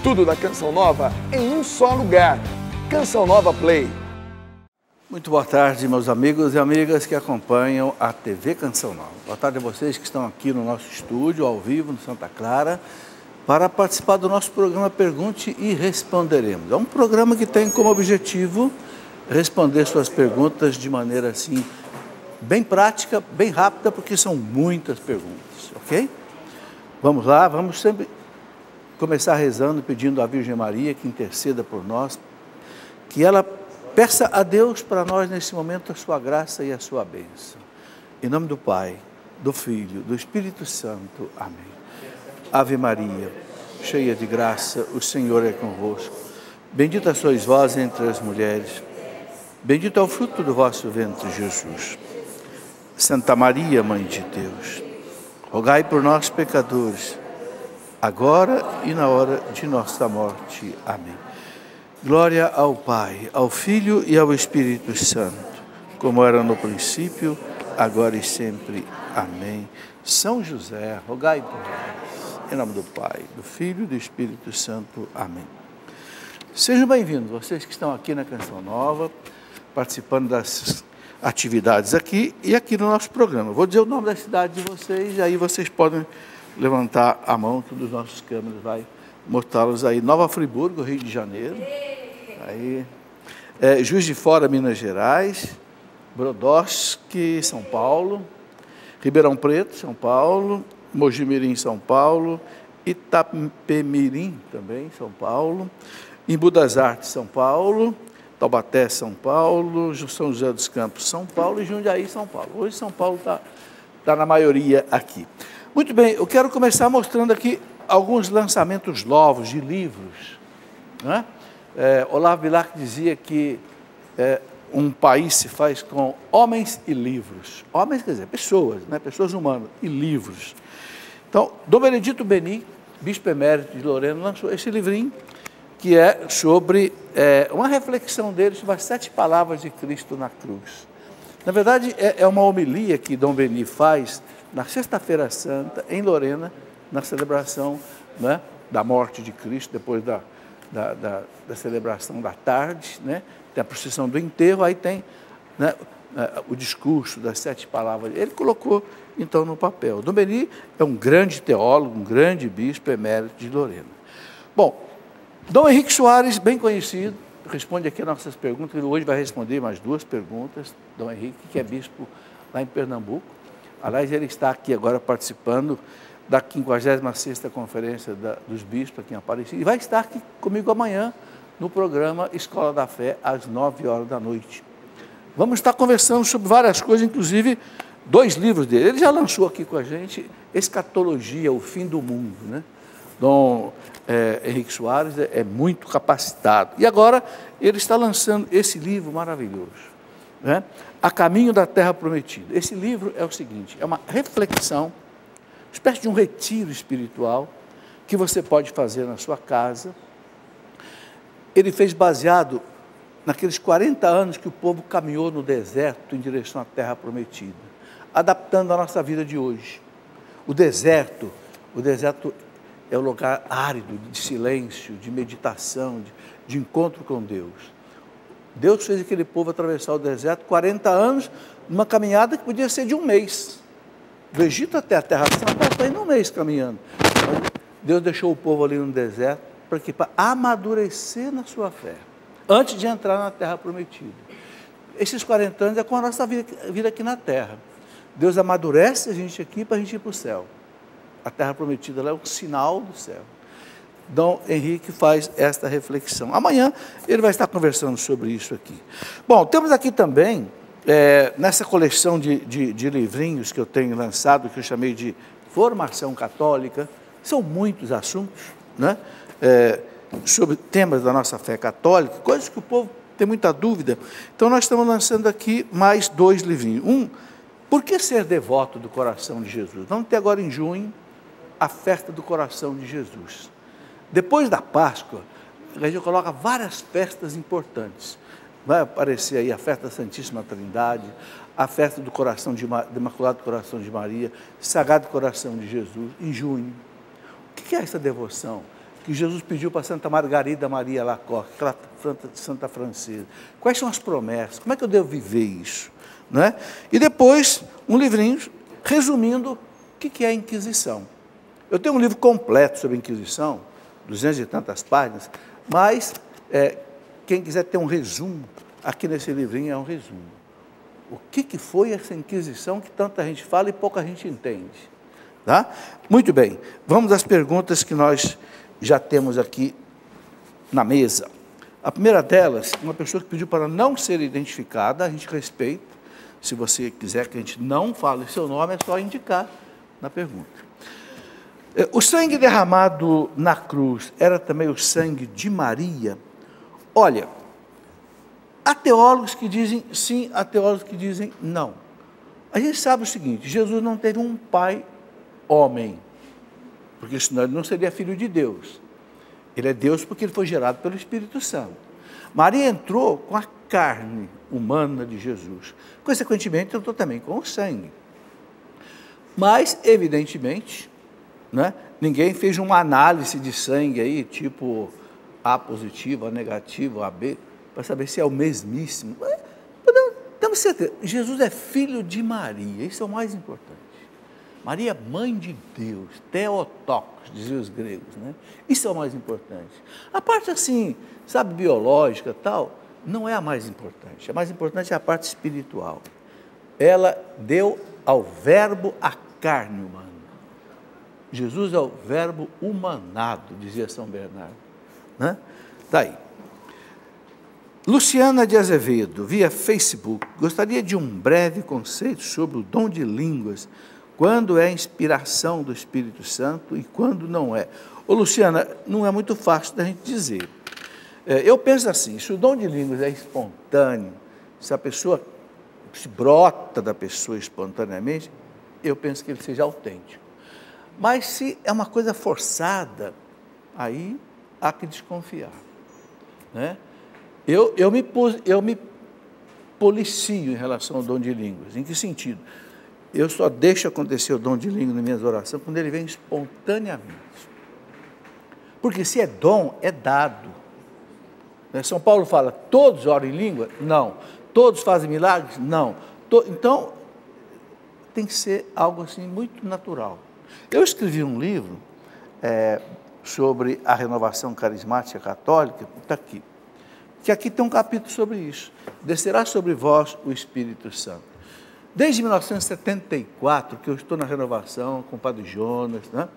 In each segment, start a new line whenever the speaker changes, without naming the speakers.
Tudo da Canção Nova em um só lugar. Canção Nova Play.
Muito boa tarde, meus amigos e amigas que acompanham a TV Canção Nova. Boa tarde a vocês que estão aqui no nosso estúdio, ao vivo, no Santa Clara, para participar do nosso programa Pergunte e Responderemos. É um programa que tem como objetivo responder suas perguntas de maneira assim, bem prática, bem rápida, porque são muitas perguntas, ok? Vamos lá, vamos sempre começar rezando, pedindo à Virgem Maria que interceda por nós, que ela peça a Deus para nós nesse momento a sua graça e a sua bênção. Em nome do Pai, do Filho, do Espírito Santo. Amém. Ave Maria, cheia de graça, o Senhor é convosco. Bendita sois vós entre as mulheres. Bendito é o fruto do vosso ventre, Jesus. Santa Maria, Mãe de Deus, rogai por nós, pecadores, agora e na hora de nossa morte. Amém. Glória ao Pai, ao Filho e ao Espírito Santo, como era no princípio, agora e sempre. Amém. São José, rogai por nós. Em nome do Pai, do Filho e do Espírito Santo. Amém. Sejam bem-vindos, vocês que estão aqui na Canção Nova, participando das atividades aqui e aqui no nosso programa. Vou dizer o nome da cidade de vocês, e aí vocês podem levantar a mão, todos os nossos câmeras vai mostrá-los aí. Nova Friburgo, Rio de Janeiro. Aí, Juiz de Fora, Minas Gerais. Brodowski, São Paulo. Ribeirão Preto, São Paulo. Mojimirim, São Paulo. Itapemirim, também, São Paulo. Embu das Artes, São Paulo. Taubaté, São Paulo. São José dos Campos, São Paulo. E Jundiaí, São Paulo. Hoje São Paulo está na maioria aqui. Muito bem, eu quero começar mostrando aqui alguns lançamentos novos de livros, né? Olavo Bilac dizia que um país se faz com homens e livros. Homens quer dizer pessoas, né? Pessoas humanas e livros. Então, Dom Benedito Beni, bispo emérito de Lorena, lançou esse livrinho que é sobre uma reflexão dele sobre as 7 palavras de Cristo na cruz. Na verdade, é uma homilia que Dom Beni faz na Sexta-feira Santa, em Lorena, na celebração, né, da morte de Cristo, depois da celebração da tarde, né, tem a procissão do enterro, aí tem, né, o discurso das 7 palavras. Ele colocou, então, no papel. Dom Beni é um grande teólogo, um grande bispo emérito de Lorena. Bom, Dom Henrique Soares, bem conhecido, responde aqui as nossas perguntas, ele hoje vai responder mais 2 perguntas. Dom Henrique, que é bispo lá em Pernambuco. Aliás, ele está aqui agora participando da 56ª Conferência dos Bispos aqui em Aparecida e vai estar aqui comigo amanhã no programa Escola da Fé, às 9h da noite. Vamos estar conversando sobre várias coisas, inclusive 2 livros dele. Ele já lançou aqui com a gente Escatologia, o Fim do Mundo, né? Dom Henrique Soares é muito capacitado. E agora ele está lançando esse livro maravilhoso, né? A Caminho da Terra Prometida. Esse livro é o seguinte, é uma reflexão, uma espécie de um retiro espiritual que você pode fazer na sua casa. Ele fez baseado naqueles 40 anos que o povo caminhou no deserto em direção à Terra Prometida, adaptando a nossa vida de hoje. O deserto é um lugar árido, de silêncio, de meditação, de encontro com Deus. Deus fez aquele povo atravessar o deserto 40 anos, numa caminhada que podia ser de um mês. Do Egito até a Terra Santa, está indo um mês caminhando. Mas Deus deixou o povo ali no deserto para amadurecer na sua fé, antes de entrar na Terra Prometida. Esses 40 anos é com a nossa vida aqui na Terra. Deus amadurece a gente aqui para a gente ir para o céu. A Terra Prometida é um sinal do céu. Dom Henrique faz esta reflexão. Amanhã ele vai estar conversando sobre isso aqui. Bom, temos aqui também, nessa coleção de livrinhos que eu tenho lançado, que eu chamei de Formação Católica, são muitos assuntos, né? Sobre temas da nossa fé católica, coisas que o povo tem muita dúvida. Então nós estamos lançando aqui mais 2 livrinhos. Por que ser devoto do coração de Jesus? Vamos ter agora em junho a festa do coração de Jesus. Depois da Páscoa, a gente coloca várias festas importantes. Vai aparecer aí a festa da Santíssima Trindade, a festa do coração do Imaculado Coração de Maria, Sagrado Coração de Jesus, em junho. O que é essa devoção? que Jesus pediu para Santa Margarida Maria Lacoque, aquela santa francesa. Quais são as promessas? Como é que eu devo viver isso? Não é? E depois, um livrinho resumindo o que é a Inquisição. Eu tenho um livro completo sobre a Inquisição, 200 e tantas páginas, mas quem quiser ter um resumo, aqui nesse livrinho é um resumo. O que foi essa Inquisição que tanta gente fala e pouca gente entende? Tá? Muito bem, vamos às perguntas que nós já temos aqui na mesa. A primeira delas, uma pessoa que pediu para não ser identificada, a gente respeita. Se você quiser que a gente não fale seu nome, é só indicar na pergunta. O sangue derramado na cruz era também o sangue de Maria? Olha, há teólogos que dizem sim, há teólogos que dizem não. A gente sabe o seguinte, Jesus não teve um pai homem, porque senão ele não seria filho de Deus. Ele é Deus porque ele foi gerado pelo Espírito Santo. Maria entrou com a carne humana de Jesus. Consequentemente, entrou também com o sangue. Mas, evidentemente, né, ninguém fez uma análise de sangue aí, tipo A positivo, A negativo, AB, para saber se é o mesmíssimo. Temos certeza, Jesus é filho de Maria, isso é o mais importante. Maria, mãe de Deus, Theotokos, diziam os gregos, né? Isso é o mais importante. A parte assim, sabe, biológica tal, não é a mais importante. A mais importante é a parte espiritual. Ela deu ao verbo a carne humana. Jesus é o verbo humanado, dizia São Bernardo. Né? Daí. Luciana de Azevedo, via Facebook, gostaria de um breve conceito sobre o dom de línguas, quando é inspiração do Espírito Santo e quando não é. Ô, Luciana, não é muito fácil da gente dizer. Eu penso assim, se o dom de línguas é espontâneo, se a pessoa se brota da pessoa espontaneamente, eu penso que ele seja autêntico. Mas se é uma coisa forçada, aí há que desconfiar. Né? Eu me policio em relação ao dom de línguas. Em que sentido? Eu só deixo acontecer o dom de língua nas minhas orações quando ele vem espontaneamente. Porque se é dom, é dado. São Paulo fala, todos oram em língua? Não. Todos fazem milagres? Não. Então, tem que ser algo assim muito natural. Eu escrevi um livro sobre a renovação carismática católica, está aqui, que aqui tem um capítulo sobre isso. Descerá sobre vós o Espírito Santo. Desde 1974, que eu estou na renovação com o Padre Jonas, né?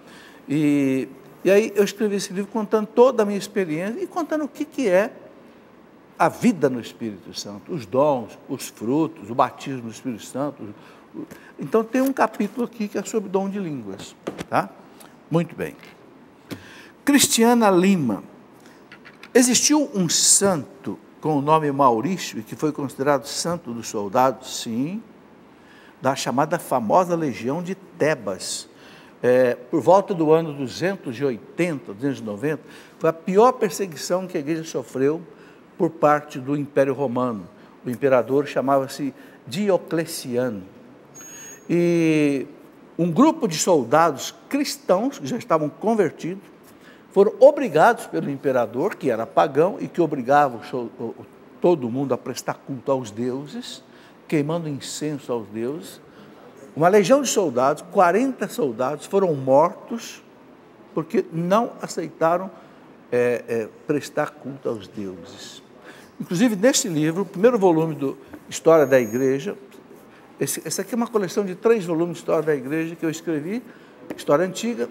E aí eu escrevi esse livro contando toda a minha experiência e contando o que é a vida no Espírito Santo, os dons, os frutos, o batismo no Espírito Santo. Então tem um capítulo aqui que é sobre dom de línguas. Tá? Muito bem. Cristiana Lima. Existiu um santo com o nome Maurício e que foi considerado santo dos soldados? Sim. Da chamada famosa legião de Tebas. Por volta do ano 280, 290, foi a pior perseguição que a igreja sofreu por parte do Império Romano. O imperador chamava-se Diocleciano. E um grupo de soldados cristãos, que já estavam convertidos, foram obrigados pelo imperador, que era pagão e que obrigava todo mundo a prestar culto aos deuses, queimando incenso aos deuses. Uma legião de soldados, 40 soldados, foram mortos porque não aceitaram prestar culto aos deuses. Inclusive, nesse livro, o primeiro volume do História da Igreja, essa aqui é uma coleção de 3 volumes de História da Igreja que eu escrevi, História Antiga,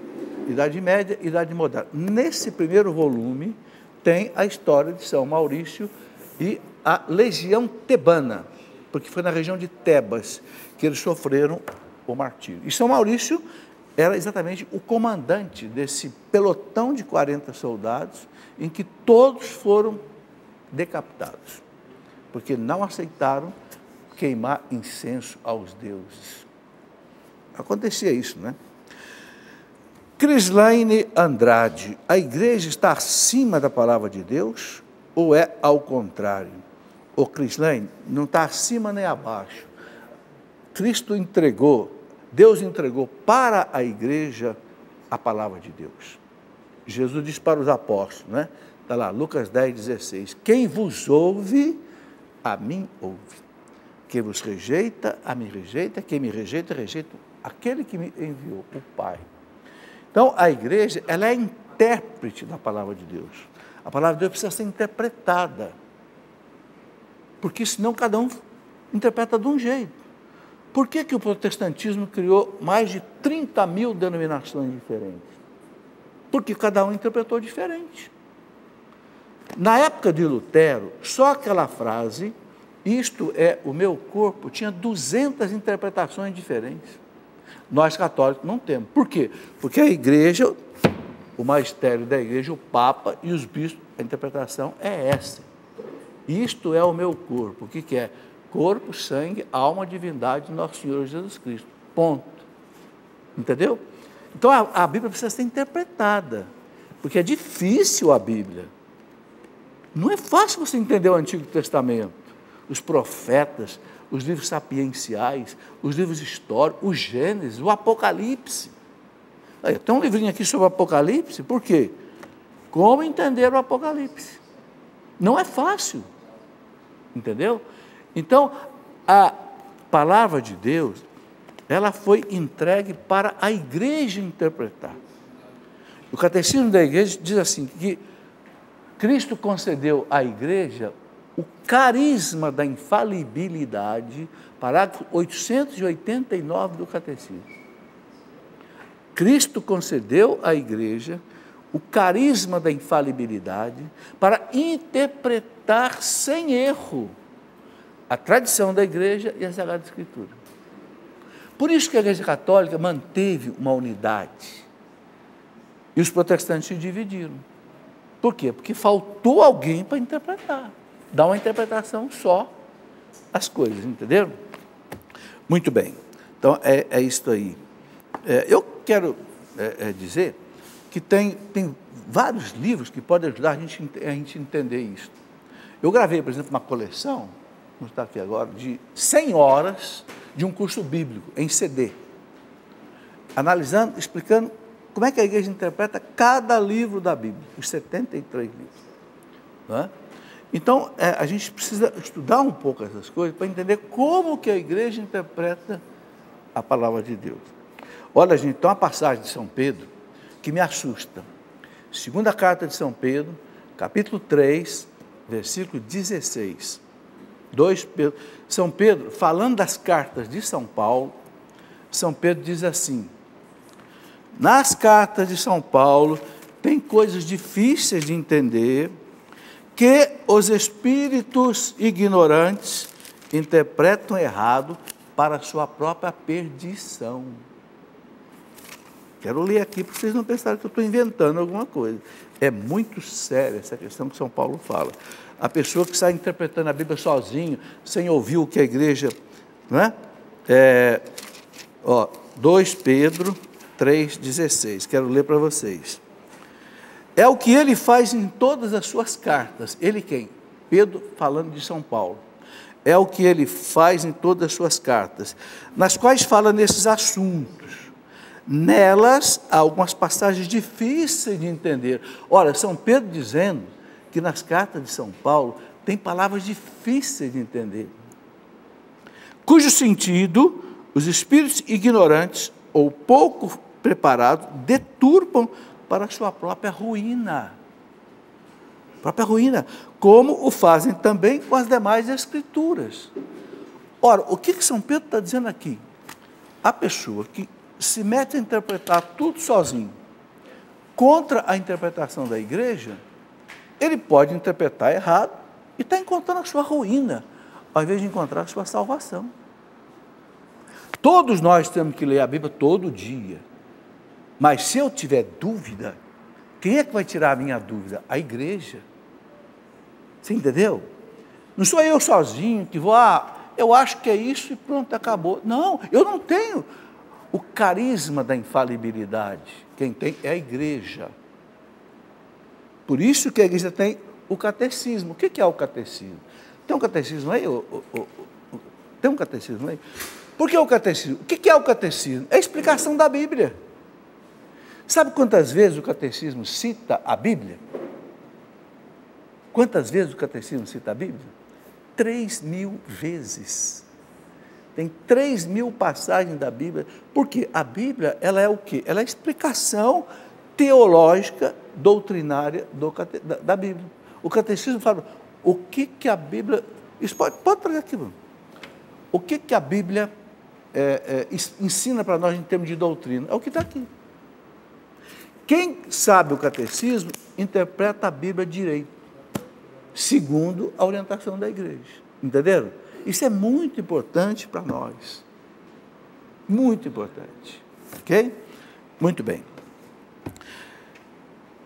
Idade Média e Idade Moderna. Nesse primeiro volume tem a história de São Maurício e a legião tebana, porque foi na região de Tebas que eles sofreram o martírio. E São Maurício era exatamente o comandante desse pelotão de 40 soldados, em que todos foram decapitados, porque não aceitaram queimar incenso aos deuses. Acontecia isso, né? Crislaine Andrade, a igreja está acima da palavra de Deus ou é ao contrário? Ô Crislaine, não está acima nem abaixo. Cristo entregou, Deus entregou para a igreja a palavra de Deus. Jesus disse para os apóstolos, né? Está lá, Lucas 10, 16. Quem vos ouve, a mim ouve. Quem vos rejeita, a mim rejeita. Quem me rejeita, rejeita aquele que me enviou, o Pai. Então, a igreja, ela é intérprete da palavra de Deus. A palavra de Deus precisa ser interpretada. Porque senão cada um interpreta de um jeito. Por que que o protestantismo criou mais de 30 mil denominações diferentes? Porque cada um interpretou diferente. Na época de Lutero, só aquela frase, isto é o meu corpo, tinha 200 interpretações diferentes. Nós católicos não temos. Por quê? Porque a igreja, o magistério da igreja, o Papa e os bispos, a interpretação é essa. Isto é o meu corpo. O que que é? Corpo, sangue, alma, divindade de nosso Senhor Jesus Cristo. Ponto. Entendeu? Então a Bíblia precisa ser interpretada, porque é difícil a Bíblia. Não é fácil você entender o Antigo Testamento, os profetas, os livros sapienciais, os livros históricos, o Gênesis, o Apocalipse. Aí, tem um livrinho aqui sobre o Apocalipse, por quê? Como entender o Apocalipse? Não é fácil, entendeu? Então, a palavra de Deus, ela foi entregue para a igreja interpretar. O catecismo da igreja diz assim, que Cristo concedeu à igreja o carisma da infalibilidade, parágrafo 889 do catecismo. Cristo concedeu à igreja o carisma da infalibilidade para interpretar sem erro a tradição da igreja e a Sagrada Escritura. Por isso que a Igreja Católica manteve uma unidade e os protestantes se dividiram. Por quê? Porque faltou alguém para interpretar, dar uma interpretação só às coisas, entenderam? Muito bem, então é isso aí. Eu quero dizer que tem vários livros que podem ajudar a gente a entender isso. Eu gravei, por exemplo, uma coleção, não está aqui agora, de 100 horas de um curso bíblico em CD, analisando, explicando como é que a igreja interpreta cada livro da Bíblia, os 73 livros. Não é? Então, a gente precisa estudar um pouco essas coisas para entender como que a igreja interpreta a palavra de Deus. Olha, gente, tem uma passagem de São Pedro que me assusta. Segunda carta de São Pedro, capítulo 3, versículo 16. São Pedro, falando das cartas de São Paulo, São Pedro diz assim: nas cartas de São Paulo tem coisas difíceis de entender que os espíritos ignorantes interpretam errado para a sua própria perdição. Quero ler aqui para vocês não pensarem que eu estou inventando alguma coisa. É muito séria essa questão que São Paulo fala. A pessoa que está interpretando a Bíblia sozinho, sem ouvir o que a igreja... Não é? 2 Pedro 3,16. Quero ler para vocês. É o que ele faz em todas as suas cartas. Ele quem? Pedro falando de São Paulo. É o que ele faz em todas as suas cartas, nas quais fala nesses assuntos. Nelas, há algumas passagens difíceis de entender. Ora, São Pedro dizendo que nas cartas de São Paulo tem palavras difíceis de entender, cujo sentido os espíritos ignorantes ou pouco preparados deturpam para a sua própria ruína. Como o fazem também com as demais escrituras. Ora, o que São Pedro está dizendo aqui? A pessoa que se mete a interpretar tudo sozinho, contra a interpretação da igreja, ele pode interpretar errado e está encontrando a sua ruína, ao invés de encontrar a sua salvação. Todos nós temos que ler a Bíblia todo dia, mas se eu tiver dúvida, quem é que vai tirar a minha dúvida? A igreja. Você entendeu? Não sou eu sozinho que vou, eu acho que é isso e pronto, acabou. Não, eu não tenho o carisma da infalibilidade. Quem tem é a igreja. Por isso que a igreja tem o catecismo. O que é o catecismo? Tem um catecismo aí? Tem um catecismo aí? Por que o catecismo? O que é o catecismo? É a explicação da Bíblia. Sabe quantas vezes o catecismo cita a Bíblia? Quantas vezes o catecismo cita a Bíblia? 3.000 vezes. Tem 3.000 passagens da Bíblia. Por quê? A Bíblia, ela é o quê? Ela é a explicação teológica, doutrinária da Bíblia. O catecismo fala, o que a Bíblia... Isso pode trazer aqui, Bruno. O que a Bíblia ensina para nós em termos de doutrina? É o que está aqui. Quem sabe o catecismo, interpreta a Bíblia direito, segundo a orientação da igreja. Entenderam? Isso é muito importante para nós. Muito importante. Ok? Muito bem.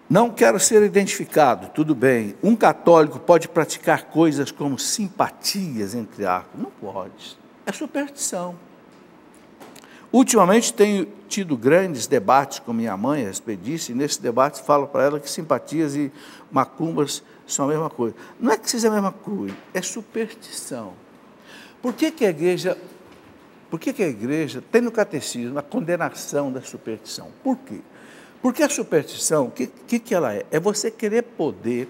Não quero ser identificado, tudo bem. Um católico pode praticar coisas como simpatias, entre aspas? Não pode. É superstição. Ultimamente tenho tido grandes debates com minha mãe a respeito disso, e nesse debate falo para ela que simpatias e macumbas são a mesma coisa. Não é que seja a mesma coisa, é superstição. Por que a igreja tem no catecismo a condenação da superstição? Por quê? Porque a superstição, o que ela é? É você querer poder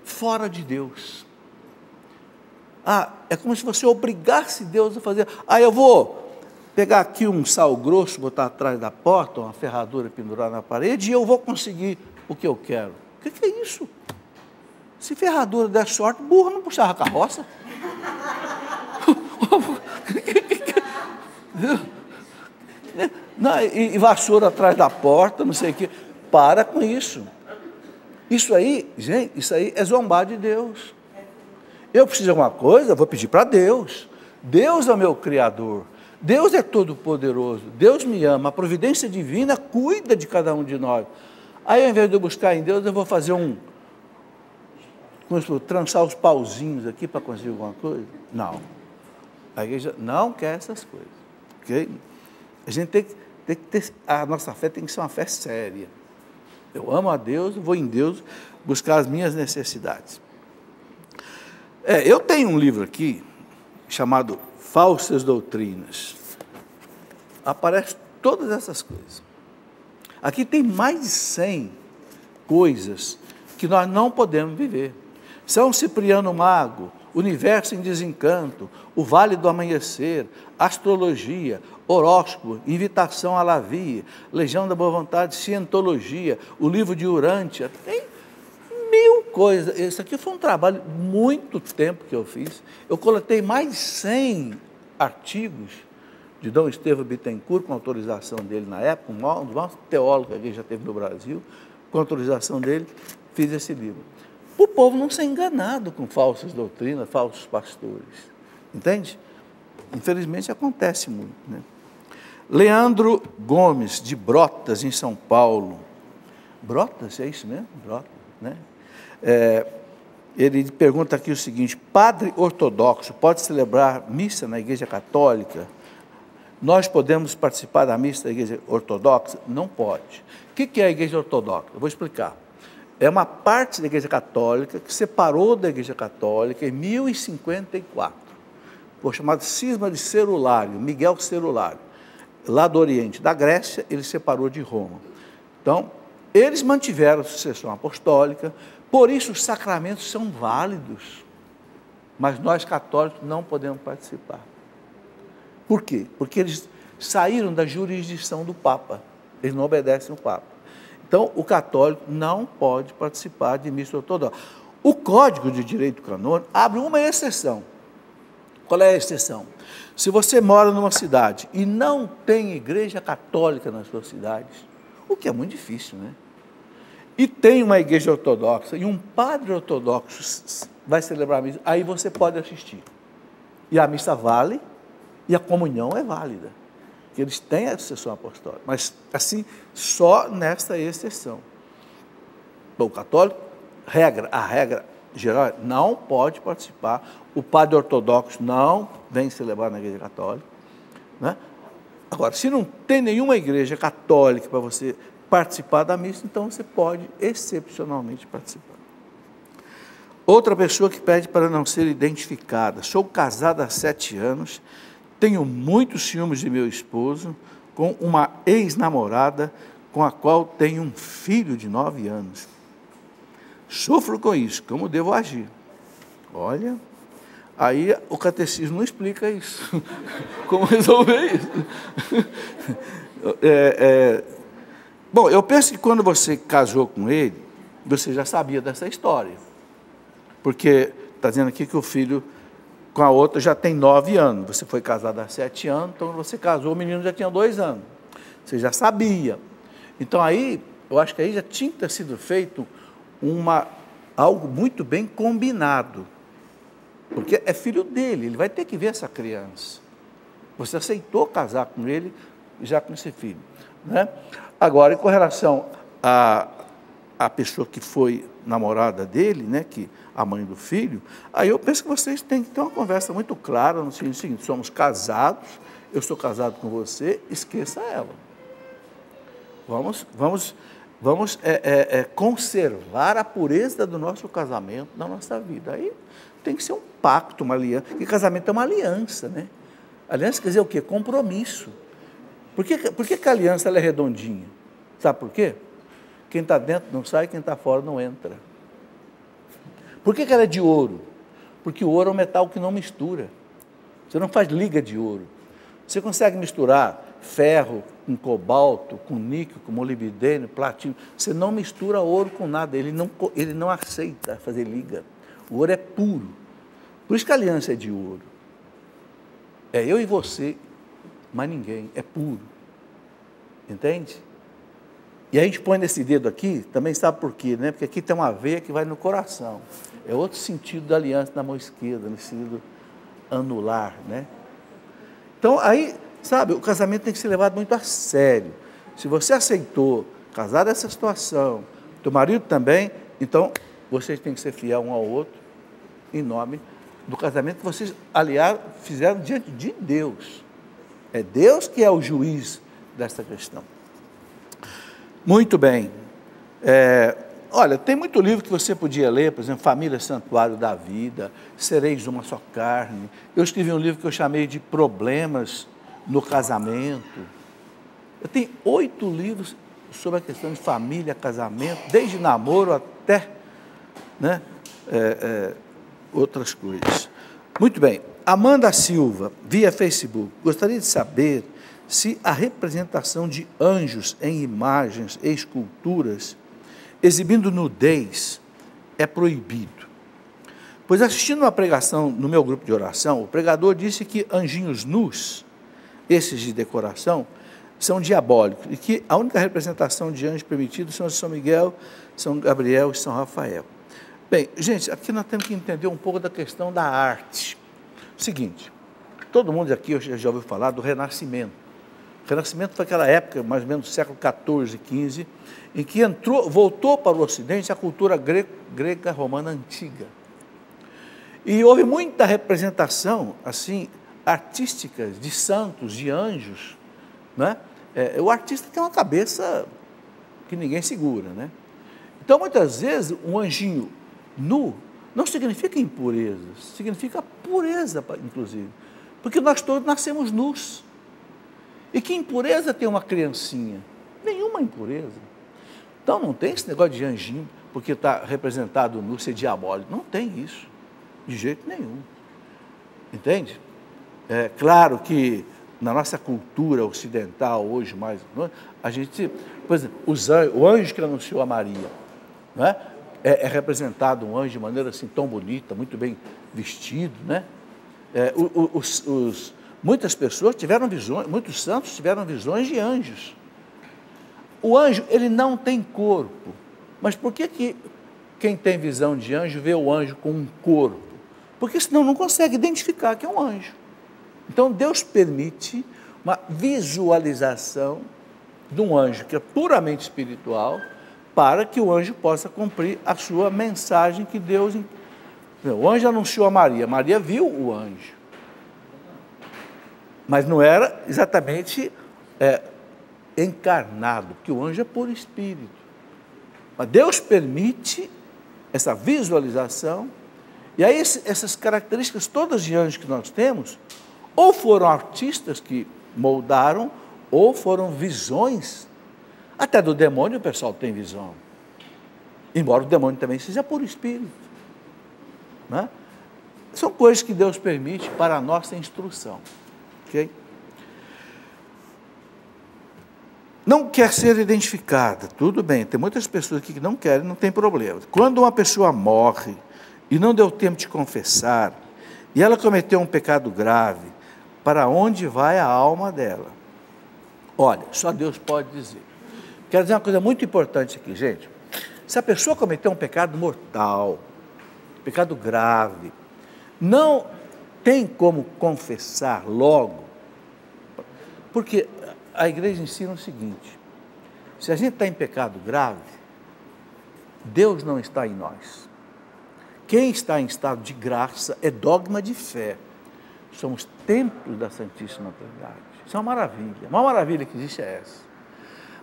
fora de Deus. É como se você obrigasse Deus a fazer. Eu vou pegar aqui um sal grosso, botar atrás da porta, uma ferradura pendurada na parede, e eu vou conseguir o que eu quero. O que é isso? Se ferradura der sorte, burro não puxava a carroça. Não, e vassoura atrás da porta, não sei o quê. Para com isso. Isso aí, gente, isso aí é zombar de Deus. Eu preciso de alguma coisa, vou pedir para Deus. Deus é o meu Criador. Deus é todo-poderoso. Deus me ama. A providência divina cuida de cada um de nós. Aí, ao invés de eu buscar em Deus, eu vou fazer trançar os pauzinhos aqui para conseguir alguma coisa? Não. A igreja não quer essas coisas. Ok? A gente tem que ter, a nossa fé tem que ser uma fé séria. Eu amo a Deus, vou em Deus buscar as minhas necessidades. Eu tenho um livro aqui, chamado Falsas Doutrinas. Aparece todas essas coisas. Aqui tem mais de 100 coisas que nós não podemos viver. São Cipriano Mago, Universo em Desencanto, O Vale do Amanhecer, Astrologia, Horóscopo, Invitação à Lavia, Legião da Boa Vontade, Cientologia, o livro de Urântia, tem 1000 coisas. Isso aqui foi um trabalho, muito tempo que eu fiz. Eu coletei mais de 100 artigos de Dom Estevão Bittencourt, com autorização dele na época, um dos maiores teólogos que já teve no Brasil, com autorização dele, fiz esse livro. O povo não ser enganado com falsas doutrinas, falsos pastores. Entende? Infelizmente acontece muito, né? Leandro Gomes, de Brotas, em São Paulo. Brotas, é isso mesmo? Brotas, né? Ele pergunta aqui o seguinte: padre ortodoxo pode celebrar missa na Igreja Católica? Nós podemos participar da missa da Igreja Ortodoxa? Não pode. O que é a Igreja Ortodoxa? Eu vou explicar. É uma parte da Igreja Católica que separou da Igreja Católica em 1054. Foi chamado cisma de Cerulário, Miguel Cerulário. Lá do Oriente, da Grécia, ele separou de Roma. Então, eles mantiveram a sucessão apostólica, por isso os sacramentos são válidos, mas nós católicos não podemos participar. Por quê? Porque eles saíram da jurisdição do Papa, eles não obedecem ao Papa. Então, o católico não pode participar de missa ortodoxa. O Código de Direito Canônico abre uma exceção. Qual é a exceção? Se você mora numa cidade e não tem igreja católica na sua cidade, o que é muito difícil, né? E tem uma igreja ortodoxa, e um padre ortodoxo vai celebrar a missa, aí você pode assistir. E a missa vale, e a comunhão é válida. Eles têm a sucessão apostólica, mas assim, só nesta exceção. O católico, a regra geral, não pode participar. O padre ortodoxo não vem celebrar na igreja católica, né? Agora, se não tem nenhuma igreja católica para você participar da missa, então você pode excepcionalmente participar. Outra pessoa que pede para não ser identificada: sou casada há 7 anos, tenho muitos ciúmes de meu esposo, com uma ex-namorada com a qual tenho um filho de 9 anos. Sofro com isso, como devo agir? Olha, aí o catecismo não explica isso. Como resolver isso? Bom, eu penso que quando você casou com ele, você já sabia dessa história. Porque está dizendo aqui que o filho com a outra já tem 9 anos. Você foi casado há 7 anos, então você casou, o menino já tinha 2 anos. Você já sabia. Então aí, eu acho que aí já tinha que ter sido feito algo muito bem combinado. Porque é filho dele, ele vai ter que ver essa criança. Você aceitou casar com ele já com esse filho, né? Agora, com relação à pessoa que foi namorada dele, né, que a mãe do filho, aí eu penso que vocês têm que ter uma conversa muito clara no seguinte: somos casados, eu sou casado com você, esqueça ela. Vamos conservar a pureza do nosso casamento, da nossa vida. Aí tem que ser um pacto, uma aliança. E casamento é uma aliança, né? Aliança quer dizer o quê? Compromisso. Por que a aliança ela é redondinha? Sabe por quê? Quem está dentro não sai, quem está fora não entra. Por que ela é de ouro? Porque o ouro é um metal que não mistura. Você não faz liga de ouro. Você consegue misturar ferro com cobalto, com níquel, com molibdênio, platino. Você não mistura ouro com nada, ele não aceita fazer liga. O ouro é puro. Por isso que a aliança é de ouro. É eu e você, mas ninguém, é puro. Entende? E a gente põe nesse dedo aqui, também sabe por quê, né? Porque aqui tem uma veia que vai no coração. É outro sentido da aliança na mão esquerda, no sentido anular, né? Então, aí, sabe, o casamento tem que ser levado muito a sério. Se você aceitou casar nessa situação, teu marido também, então vocês têm que ser fiel um ao outro, em nome do casamento que vocês, aliás, fizeram diante de Deus. É Deus que é o juiz dessa questão. Muito bem. Olha, tem muito livro que você podia ler, por exemplo, Família Santuário da Vida, Sereis uma Só Carne. Eu escrevi um livro que eu chamei de Problemas no Casamento. Eu tenho 8 livros sobre a questão de família, casamento, desde namoro até, né, outras coisas. Muito bem. Amanda Silva, via Facebook, gostaria de saber se a representação de anjos em imagens e esculturas exibindo nudez é proibido. Pois assistindo uma pregação no meu grupo de oração, o pregador disse que anjinhos nus, esses de decoração, são diabólicos e que a única representação de anjos permitidos são São Miguel, São Gabriel e São Rafael. Bem, gente, aqui nós temos que entender um pouco da questão da arte. Seguinte, todo mundo aqui já ouviu falar do Renascimento. O Renascimento foi aquela época, mais ou menos do século XIV, XV, em que voltou para o Ocidente a cultura grega romana antiga. E houve muita representação, assim, artística de santos, de anjos, né? O artista tem uma cabeça que ninguém segura, né? Então, muitas vezes, um anjinho nu não significa impureza, significa pureza, inclusive. Porque nós todos nascemos nus. E que impureza tem uma criancinha? Nenhuma impureza. Então, não tem esse negócio de anjinho, porque está representado nu, ser diabólico. Não tem isso, de jeito nenhum. Entende? É claro que na nossa cultura ocidental, hoje mais, a gente, por exemplo, o anjo que anunciou a Maria, não é? É representado um anjo de maneira assim tão bonita, muito bem vestido, né? Muitas pessoas tiveram visões, muitos santos tiveram visões de anjos. O anjo, ele não tem corpo, mas por que quem tem visão de anjo vê o anjo com um corpo? Porque senão não consegue identificar que é um anjo. Então Deus permite uma visualização de um anjo que é puramente espiritual, para que o anjo possa cumprir a sua mensagem que Deus... O anjo anunciou a Maria, Maria viu o anjo, mas não era exatamente encarnado, porque o anjo é por espírito. Mas Deus permite essa visualização, e aí essas características todas de anjo que nós temos, ou foram artistas que moldaram, ou foram visões. Até do demônio o pessoal tem visão. Embora o demônio também seja puro espírito. Né? São coisas que Deus permite para a nossa instrução. Ok? Não quer ser identificada, tudo bem, tem muitas pessoas aqui que não querem, não tem problema. Quando uma pessoa morre e não deu tempo de confessar, e ela cometeu um pecado grave, para onde vai a alma dela? Olha, só Deus pode dizer. Quero dizer uma coisa muito importante aqui, gente. Se a pessoa cometeu um pecado mortal, pecado grave, não tem como confessar logo, porque a igreja ensina o seguinte: se a gente está em pecado grave, Deus não está em nós. Quem está em estado de graça é dogma de fé. Somos templos da Santíssima Trindade. Isso é uma maravilha. A maior maravilha que existe é essa.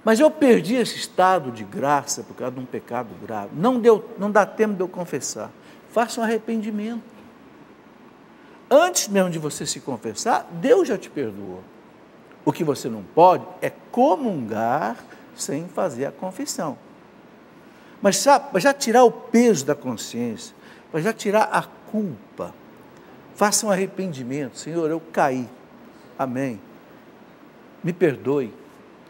Mas eu perdi esse estado de graça por causa de um pecado grave. Não dá tempo de eu confessar. Faça um arrependimento. Antes mesmo de você se confessar, Deus já te perdoou. O que você não pode é comungar sem fazer a confissão. Mas para já tirar o peso da consciência, para já tirar a culpa, faça um arrependimento. Senhor, eu caí. Amém. Me perdoe.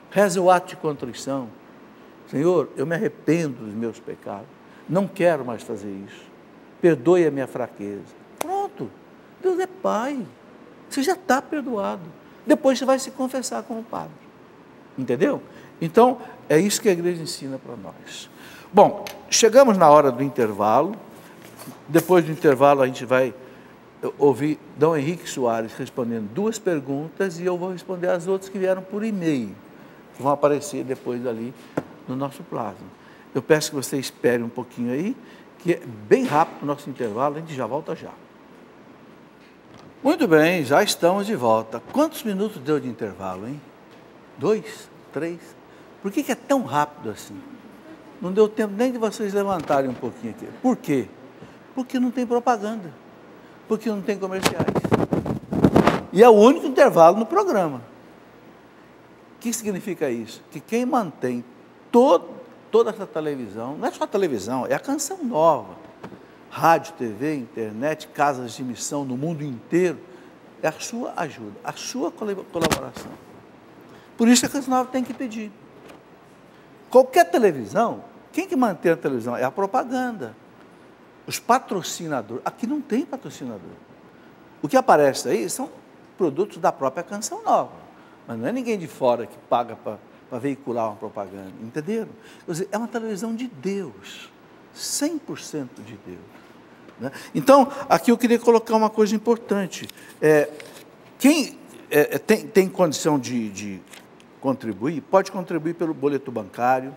Reze o ato de contrição. Senhor, eu me arrependo dos meus pecados. Não quero mais fazer isso. Perdoe a minha fraqueza. Pronto. Deus é Pai. Você já está perdoado. Depois você vai se confessar com o padre. Entendeu? Então, é isso que a igreja ensina para nós. Bom, chegamos na hora do intervalo. Depois do intervalo, a gente vai ouvir Dom Henrique Soares respondendo 2 perguntas e eu vou responder as outras que vieram por e-mail, que vão aparecer depois ali no nosso plasma. Eu peço que você espere um pouquinho aí, que é bem rápido o nosso intervalo, a gente já volta já. Muito bem, já estamos de volta. Quantos minutos deu de intervalo, hein? 2, 3? Por que é tão rápido assim? Não deu tempo nem de vocês levantarem um pouquinho aqui. Por quê? Porque não tem propaganda. Porque não tem comerciais. E é o único intervalo no programa. O que significa isso? Que quem mantém toda essa televisão, não é só a televisão, é a Canção Nova. Rádio, TV, internet, casas de missão no mundo inteiro, é a sua ajuda, a sua colaboração. Por isso a Canção Nova tem que pedir. Qualquer televisão, quem que mantém a televisão? É a propaganda. Os patrocinadores, aqui não tem patrocinador. O que aparece aí são produtos da própria Canção Nova, mas não é ninguém de fora que paga para veicular uma propaganda, entenderam? Quer dizer, é uma televisão de Deus, 100% de Deus. Né? Então, aqui eu queria colocar uma coisa importante. Quem tem condição de contribuir, pode contribuir pelo boleto bancário,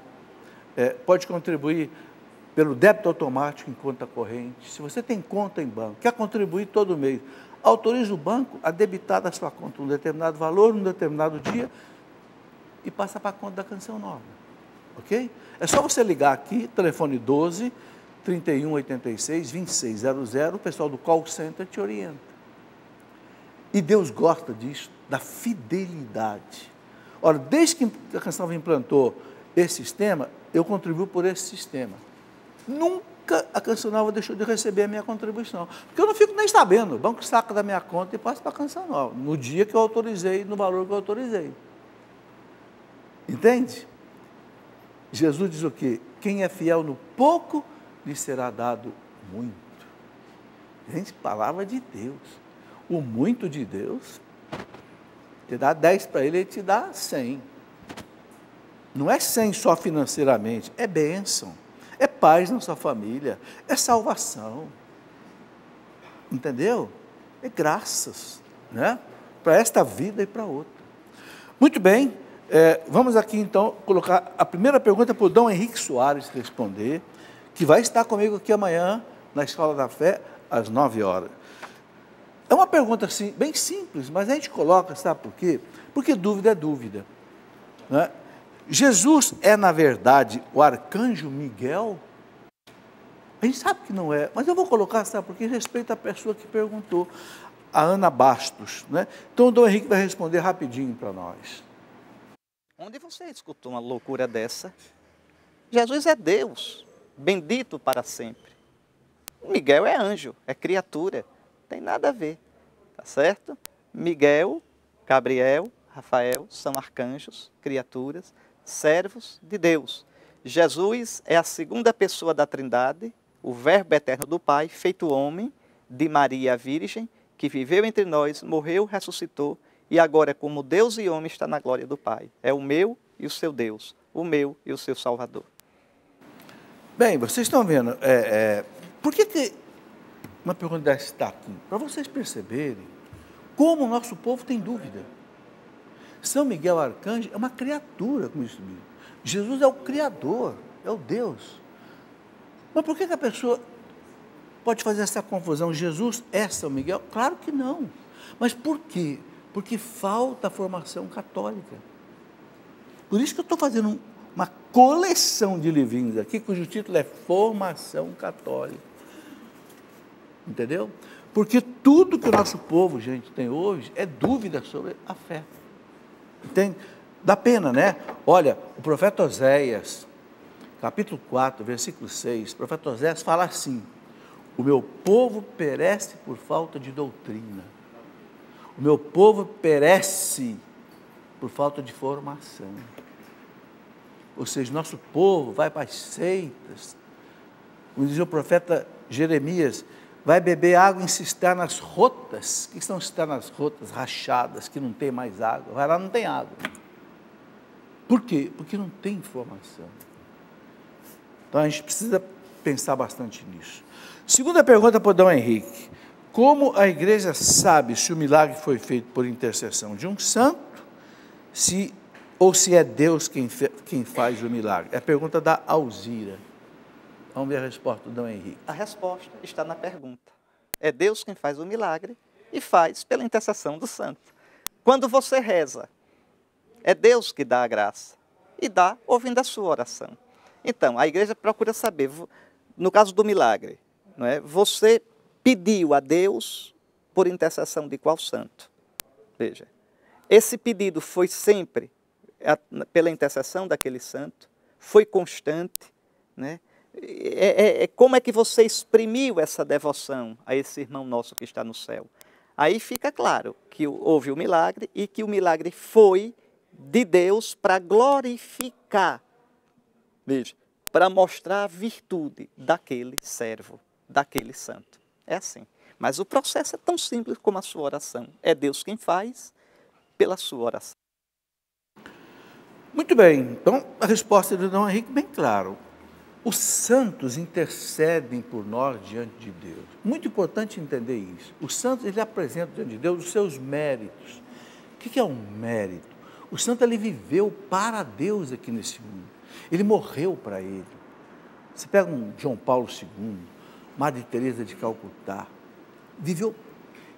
pode contribuir pelo débito automático em conta corrente. Se você tem conta em banco, quer contribuir todo mês, autoriza o banco a debitar da sua conta um determinado valor, num determinado dia, e passa para a conta da Canção Nova. Ok? É só você ligar aqui, telefone 12 31 86 2600, o pessoal do call center te orienta. E Deus gosta disso, da fidelidade. Ora, desde que a Canção Nova implantou esse sistema, eu contribuo por esse sistema. Nunca a Canção Nova deixou de receber a minha contribuição. Porque eu não fico nem sabendo. O banco saca da minha conta e passa para a Canção Nova. No dia que eu autorizei, no valor que eu autorizei. Entende? Jesus diz o quê? Quem é fiel no pouco, lhe será dado muito. Gente, palavra de Deus. O muito de Deus, te dá 10 para ele te dá 100. Não é 100 só financeiramente, é bênção. É paz na sua família, é salvação, entendeu? É graças, né? Para esta vida e para outra. Muito bem, vamos aqui então colocar a primeira pergunta para o Dom Henrique Soares responder, que vai estar comigo aqui amanhã na Escola da Fé, às 9 horas. É uma pergunta assim, bem simples, mas a gente coloca, sabe por quê? Porque dúvida é dúvida, né? Jesus é, na verdade, o arcanjo Miguel? A gente sabe que não é, mas eu vou colocar, sabe, porque respeita a pessoa que perguntou, a Ana Bastos, né? Então o Dom Henrique vai responder rapidinho para nós.
Onde você escutou uma loucura dessa? Jesus é Deus, bendito para sempre. Miguel é anjo, é criatura, não tem nada a ver, tá certo? Miguel, Gabriel, Rafael são arcanjos, criaturas, servos de Deus. Jesus é a segunda pessoa da Trindade, o Verbo eterno do Pai, feito homem, de Maria a Virgem, que viveu entre nós, morreu, ressuscitou, e agora, como Deus e homem, está na glória do Pai. É o meu e o seu Deus, o meu e o seu Salvador.
Bem, vocês estão vendo, por que uma pergunta dessa está aqui? Para vocês perceberem como o nosso povo tem dúvida. São Miguel Arcanjo é uma criatura, como disse. Jesus é o Criador, é o Deus. Mas por que a pessoa pode fazer essa confusão? Jesus é São Miguel? Claro que não. Mas por quê? Porque falta a formação católica. Por isso que eu estou fazendo uma coleção de livrinhos aqui, cujo título é Formação Católica. Entendeu? Porque tudo que o nosso povo, gente, tem hoje é dúvida sobre a fé. Entende? Dá pena, né? Olha, o profeta Oséias, capítulo 4, versículo 6, o profeta Oséias fala assim: o meu povo perece por falta de doutrina. O meu povo perece por falta de formação. Ou seja, nosso povo vai para as seitas. Como dizia o profeta Jeremias, vai beber água em cisternas rotas. O que são cisternas rotas, rachadas, que não tem mais água? Vai lá, não tem água. Por quê? Porque não tem informação. Então a gente precisa pensar bastante nisso. Segunda pergunta para o Dom Henrique: como a igreja sabe se o milagre foi feito por intercessão de um santo, ou se é Deus quem faz o milagre? É a pergunta da Alzira. Vamos ver a resposta do Dom Henrique.
A resposta está na pergunta. É Deus quem faz o milagre e faz pela intercessão do santo. Quando você reza, é Deus que dá a graça e dá ouvindo a sua oração. Então, a igreja procura saber, no caso do milagre, não é? Você pediu a Deus por intercessão de qual santo? Veja, esse pedido foi sempre pela intercessão daquele santo, foi constante, né? Como é que você exprimiu essa devoção a esse irmão nosso que está no céu? Aí fica claro que houve o milagre e que o milagre foi de Deus para glorificar, veja, para mostrar a virtude daquele servo, daquele santo. É assim. Mas o processo é tão simples como a sua oração. É Deus quem faz pela sua oração.
Muito bem. Então, a resposta do Dom Henrique bem claro. Os santos intercedem por nós diante de Deus. Muito importante entender isso. Os santos, eles apresentam diante de Deus os seus méritos. O que é um mérito? O santo, ele viveu para Deus aqui nesse mundo. Ele morreu para ele. Você pega um João Paulo II, Madre Teresa de Calcutá, viveu.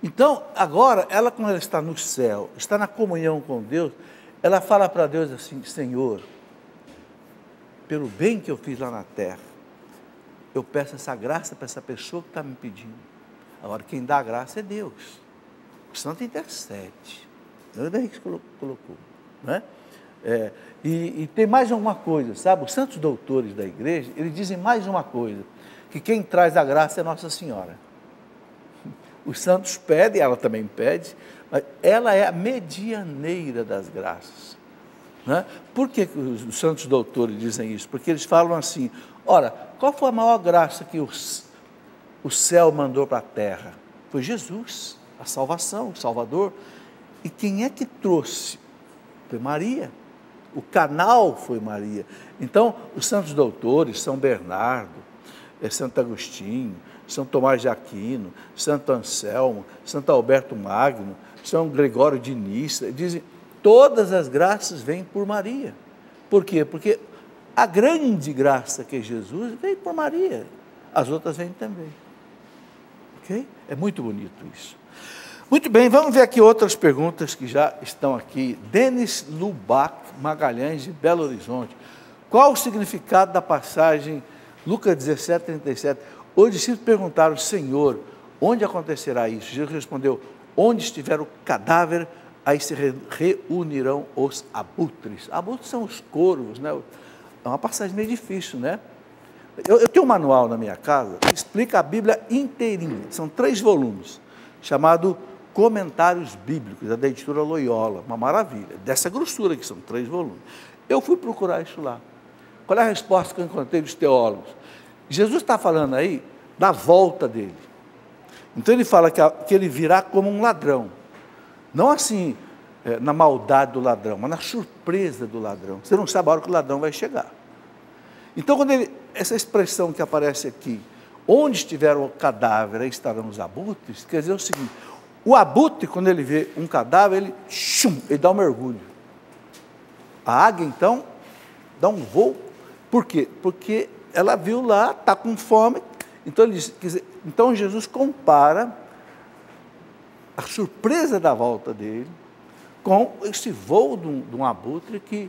Então, agora, ela, quando ela está no céu, está na comunhão com Deus, ela fala para Deus assim: Senhor, pelo bem que eu fiz lá na terra, eu peço essa graça para essa pessoa que está me pedindo. Agora, quem dá a graça é Deus. O santo intercede. Não é daí que colocou, né? E tem mais uma coisa, sabe? Os santos doutores da igreja, eles dizem mais uma coisa, que quem traz a graça é Nossa Senhora. Os santos pedem, ela também pede, mas ela é a medianeira das graças. Né? Por que os santos doutores dizem isso? Porque eles falam assim: ora, qual foi a maior graça que o céu mandou para a terra? Foi Jesus, a salvação, o Salvador. E quem é que trouxe? Foi Maria. O canal foi Maria. Então, os santos doutores, São Bernardo, Santo Agostinho, São Tomás de Aquino, Santo Anselmo, Santo Alberto Magno, São Gregório de Nissa, dizem: todas as graças vêm por Maria. Por quê? Porque a grande graça que é Jesus veio por Maria. As outras vêm também. Ok? É muito bonito isso. Muito bem, vamos ver aqui outras perguntas que já estão aqui. Denis Lubac Magalhães, de Belo Horizonte. Qual o significado da passagem Lucas 17, 37? Os discípulos perguntaram: Senhor, onde acontecerá isso? Jesus respondeu: onde estiver o cadáver, aí se reunirão os abutres. Abutres são os corvos, né? É uma passagem meio difícil, né? Eu tenho um manual na minha casa que explica a Bíblia inteirinha. São 3 volumes, chamado Comentários Bíblicos, da editora Loyola. Uma maravilha. Dessa grossura que são 3 volumes. Eu fui procurar isso lá. Qual é a resposta que eu encontrei dos teólogos? Jesus está falando aí da volta dele. Então ele fala que ele virá como um ladrão. Não assim, na maldade do ladrão, mas na surpresa do ladrão. Você não sabe a hora que o ladrão vai chegar. Então, essa expressão que aparece aqui, onde estiver o cadáver, aí estarão os abutres, quer dizer o seguinte, o abutre, quando ele vê um cadáver, ele dá um mergulho. A águia, então, dá um voo. Por quê? Porque ela viu lá, está com fome. Então, então Jesus compara a surpresa da volta dele com esse voo de um abutre que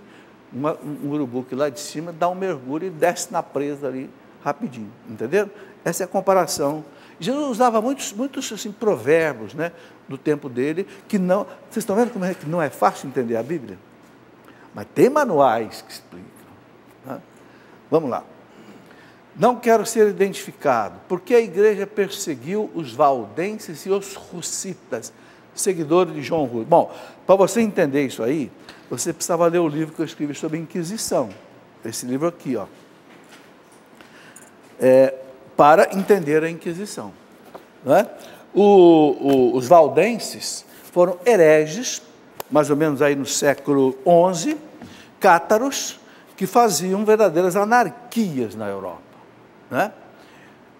um urubu que lá de cima dá um mergulho e desce na presa ali rapidinho, entenderam? Essa é a comparação. Jesus usava muitos assim, provérbios, né, do tempo dele, que não, vocês estão vendo como é que não é fácil entender a Bíblia? Mas tem manuais que explicam. Né? Vamos lá. Não quero ser identificado, porque a igreja perseguiu os valdenses e os russitas, seguidores de John Hus. Bom, para você entender isso aí, você precisava ler o livro que eu escrevi sobre a Inquisição. Esse livro aqui, ó. Para entender a Inquisição. Não é? Os valdenses foram hereges, mais ou menos aí no século XI, cátaros, que faziam verdadeiras anarquias na Europa. Né?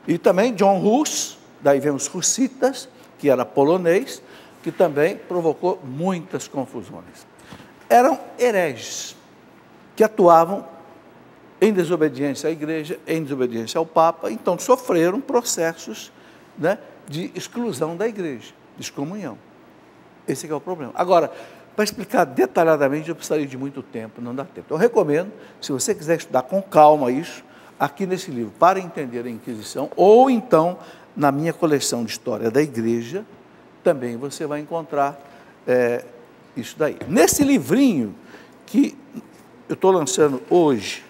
E também John Hus, daí vem os russitas, que era polonês, que também provocou muitas confusões. Eram hereges, que atuavam em desobediência à igreja, em desobediência ao Papa, então sofreram processos, né, de exclusão da igreja, de excomunhão. Esse é o problema. Agora, para explicar detalhadamente, eu precisaria de muito tempo, não dá tempo. Então, eu recomendo, se você quiser estudar com calma isso, aqui nesse livro, Para Entender a Inquisição, ou então, na minha coleção de História da Igreja, também você vai encontrar isso daí. Nesse livrinho que eu estou lançando hoje,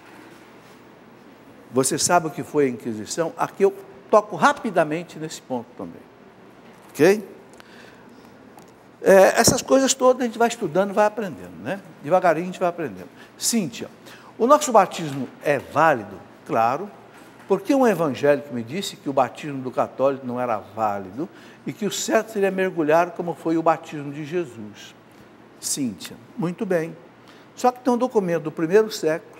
você sabe o que foi a Inquisição? Aqui eu toco rapidamente nesse ponto também. Ok? Essas coisas todas a gente vai estudando, vai aprendendo, né? Devagarinho a gente vai aprendendo. Cíntia, o nosso batismo é válido? Claro, porque um evangélico me disse que o batismo do católico não era válido e que o certo seria mergulhar como foi o batismo de Jesus. Cíntia, muito bem. Só que tem um documento do primeiro século,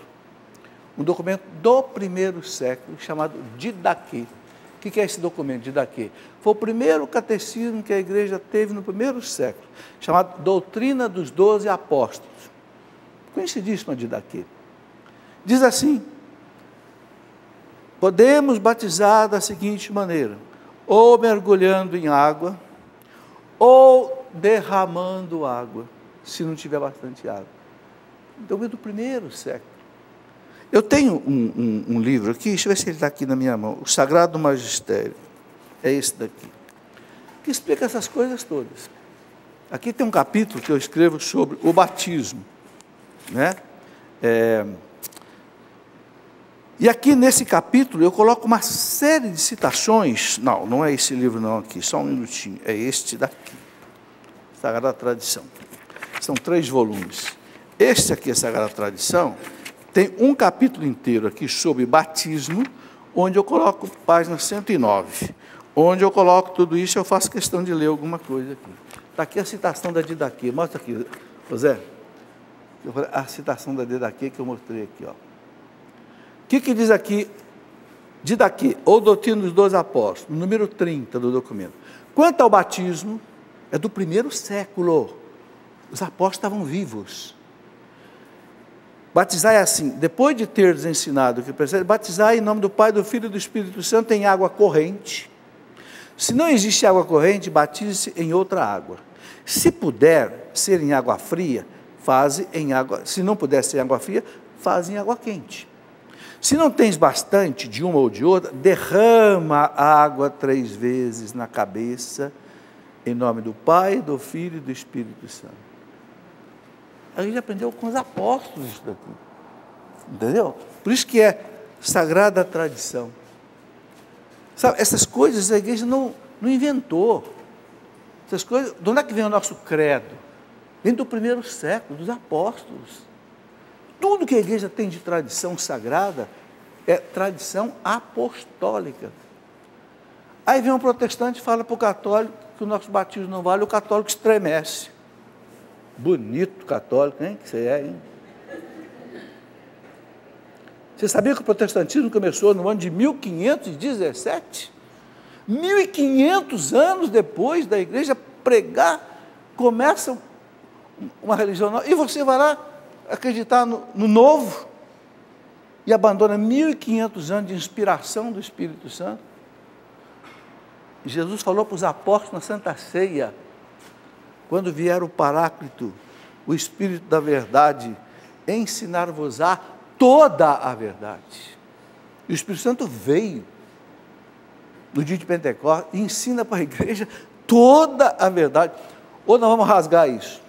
chamado Didaquê. O que é esse documento, Didaquê? Foi o primeiro catecismo que a igreja teve no primeiro século, chamado Doutrina dos 12 Apóstolos. Conhecidíssima Didaquê. Diz assim: podemos batizar da seguinte maneira, ou mergulhando em água, ou derramando água, se não tiver bastante água. Então, é do primeiro século. Eu tenho um livro aqui, deixa eu ver se ele está aqui na minha mão, o Sagrado Magistério, é esse daqui, que explica essas coisas todas. Aqui tem um capítulo que eu escrevo sobre o batismo, né? E aqui nesse capítulo eu coloco uma série de citações, não é esse livro não aqui, só um minutinho, é este daqui, Sagrada Tradição. São 3 volumes. Este aqui, a Sagrada Tradição, tem um capítulo inteiro aqui sobre batismo, onde eu coloco página 109. Onde eu coloco tudo isso, eu faço questão de ler alguma coisa aqui. Está aqui a citação da Didaquê. Mostra aqui, José. A citação da Didaquê que eu mostrei aqui. Ó. O que diz aqui? Didaquê, ou Doutrina dos 12 Apóstolos, número 30 do documento. Quanto ao batismo, é do primeiro século. Os apóstolos estavam vivos. Batizar é assim, depois de teres ensinado o que precede, batizar em nome do Pai, do Filho e do Espírito Santo em água corrente. Se não existe água corrente, batize-se em outra água. Se puder ser em água fria, faze em água, se não puder ser em água fria, faze em água quente. Se não tens bastante de uma ou de outra, derrama a água 3 vezes na cabeça, em nome do Pai, do Filho e do Espírito Santo. A igreja aprendeu com os apóstolos isso daqui. Entendeu? Por isso que é sagrada tradição. Sabe, essas coisas a igreja não inventou. Essas coisas, de onde é que vem o nosso credo? Vem do primeiro século, dos apóstolos. Tudo que a igreja tem de tradição sagrada é tradição apostólica. Aí vem um protestante e fala para o católico que o nosso batismo não vale, o católico estremece. Bonito católico, hein? Que você é, hein? Você sabia que o protestantismo começou no ano de 1517? 1500 anos depois da igreja pregar, começa uma religião nova, e você vai lá acreditar no novo, e abandona 1500 anos de inspiração do Espírito Santo. Jesus falou para os apóstolos na Santa Ceia, quando vier o Paráclito, o Espírito da verdade, ensinar-vos-á toda a verdade. E o Espírito Santo veio no dia de Pentecostes e ensina para a igreja toda a verdade. Ou nós vamos rasgar isso,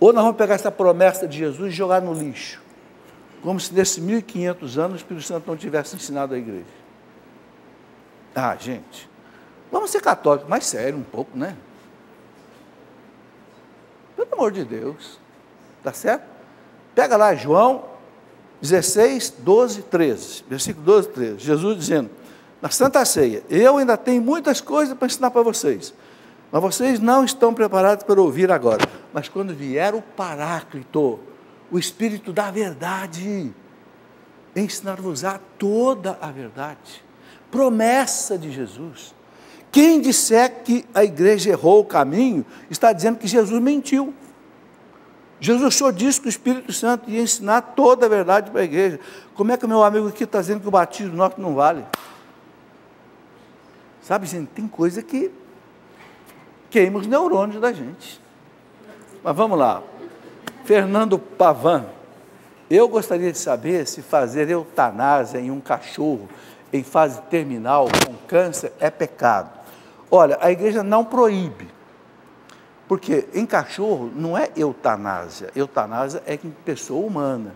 ou nós vamos pegar essa promessa de Jesus e jogar no lixo, como se nesses 1500 anos o Espírito Santo não tivesse ensinado a igreja. Ah, gente, vamos ser católicos, mais sério um pouco, né? Pelo amor de Deus, tá certo? Pega lá João 16, 12, 13, versículo 12, 13, Jesus dizendo, na Santa Ceia, eu ainda tenho muitas coisas para ensinar para vocês, mas vocês não estão preparados para ouvir agora. Mas quando vier o Paráclito, o Espírito da verdade, ensinar-vos-á toda a verdade. Promessa de Jesus. Quem disser que a igreja errou o caminho, está dizendo que Jesus mentiu. Jesus só disse que o Espírito Santo ia ensinar toda a verdade para a igreja. Como é que o meu amigo aqui está dizendo que o batismo nosso não vale? Sabe, gente, tem coisa que queima os neurônios da gente. Mas vamos lá. Fernando Pavan, eu gostaria de saber se fazer eutanásia em um cachorro em fase terminal com câncer é pecado. Olha, a igreja não proíbe, porque em cachorro não é eutanásia. Eutanásia é em pessoa humana.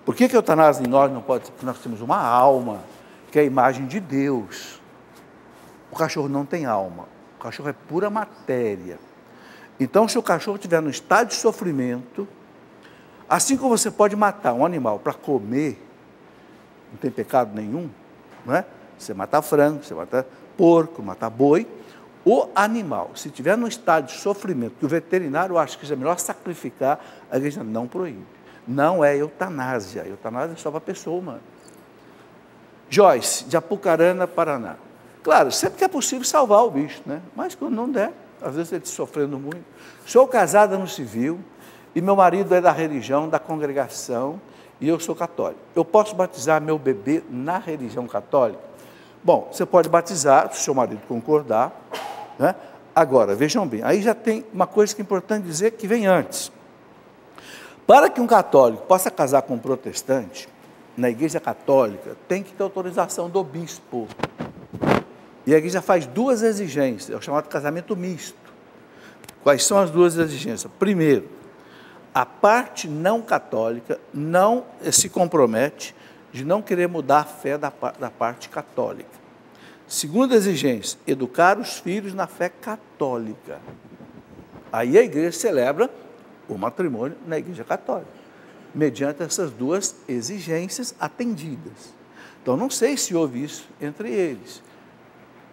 Por que eutanásia em nós não pode ser? Porque nós temos uma alma, que é a imagem de Deus. O cachorro não tem alma, o cachorro é pura matéria. Então, se o cachorro estiver no estado de sofrimento, assim como você pode matar um animal para comer, não tem pecado nenhum, não é? Você mata frango, você mata porco, mata boi, o animal, se estiver no estado de sofrimento, que o veterinário acha que é melhor sacrificar, a igreja não proíbe. Não é eutanásia, eutanásia é só para a pessoa humana. Joyce, de Apucarana, Paraná. Claro, sempre que é possível salvar o bicho, né? Mas quando não der, às vezes ele está sofrendo muito. Sou casada no civil e meu marido é da religião, da congregação, e eu sou católico. Eu posso batizar meu bebê na religião católica? Bom, você pode batizar, se o seu marido concordar, né? Agora, vejam bem, aí já tem uma coisa que é importante dizer que vem antes. Para que um católico possa casar com um protestante, na igreja católica, tem que ter autorização do bispo. E a igreja faz duas exigências, é o chamado casamento misto. Quais são as duas exigências? Primeiro, a parte não católica não se compromete de não querer mudar a fé da parte católica. Segunda exigência, educar os filhos na fé católica. Aí a igreja celebra o matrimônio na igreja católica, mediante essas duas exigências atendidas. Então, não sei se houve isso entre eles.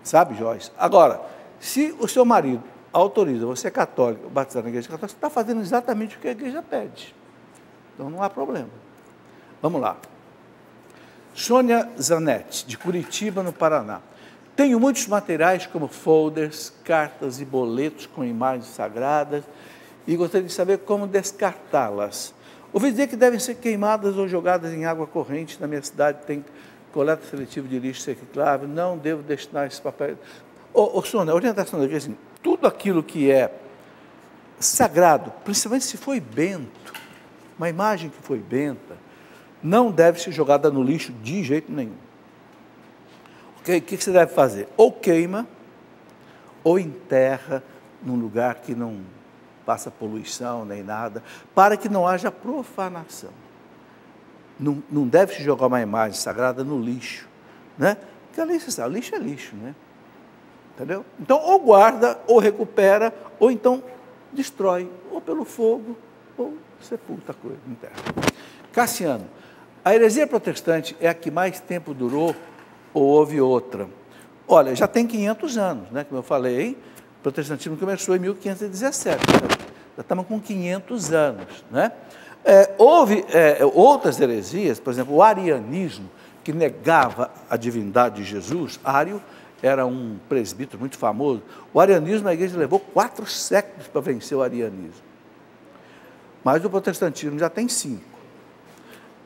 Sabe, Joyce? Agora, se o seu marido autoriza você católico, batizar na igreja católica, você está fazendo exatamente o que a igreja pede. Então, não há problema. Vamos lá. Sônia Zanetti, de Curitiba, no Paraná. Tenho muitos materiais como folders, cartas e boletos com imagens sagradas e gostaria de saber como descartá-las. Ouvi dizer que devem ser queimadas ou jogadas em água corrente. Na minha cidade tem coleta seletiva de lixo reciclável, não devo destinar esse papel. Sônia, a orientação da igreja é assim, tudo aquilo que é sagrado, principalmente se foi bento, uma imagem que foi benta, não deve ser jogada no lixo de jeito nenhum. O que você deve fazer? Ou queima, ou enterra num lugar que não faça poluição nem nada, para que não haja profanação. Não deve se jogar uma imagem sagrada no lixo, né? Porque ali, você sabe, lixo é lixo, né? Entendeu? Então, ou guarda, ou recupera, ou então destrói, ou pelo fogo, ou sepulta a coisa em terra. Cassiano, a heresia protestante é a que mais tempo durou ou houve outra? Olha, já tem 500 anos, né? Como eu falei, o protestantismo começou em 1517, já estamos com 500 anos, né? Houve outras heresias, por exemplo, o arianismo, que negava a divindade de Jesus. Ário era um presbítero muito famoso. O arianismo, a igreja levou 4 séculos para vencer o arianismo. Mas o protestantismo já tem 5.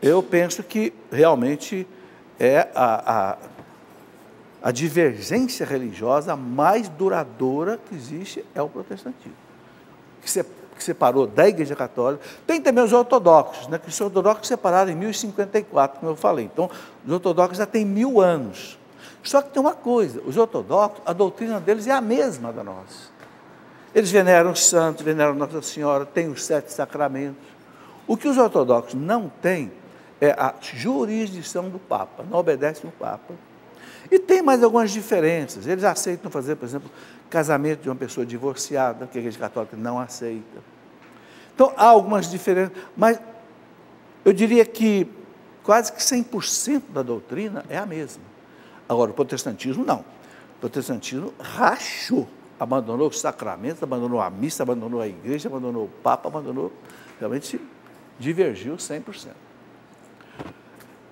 Eu penso que realmente é a divergência religiosa mais duradoura que existe é o protestantismo, que separou da Igreja Católica. Tem também os ortodoxos, né, que os ortodoxos separaram em 1054, como eu falei. Então, os ortodoxos já têm 1000 anos. Só que tem uma coisa, os ortodoxos, a doutrina deles é a mesma da nossa. Eles veneram os santos, veneram Nossa Senhora, têm os 7 sacramentos. O que os ortodoxos não têm é a jurisdição do Papa, não obedecem ao Papa. E tem mais algumas diferenças. Eles aceitam fazer, por exemplo, casamento de uma pessoa divorciada, que a Igreja Católica não aceita. Então, há algumas diferenças, mas eu diria que quase que 100% da doutrina é a mesma. Agora, o protestantismo não. O protestantismo rachou, abandonou os sacramentos, abandonou a missa, abandonou a igreja, abandonou o Papa, abandonou, realmente divergiu 100%.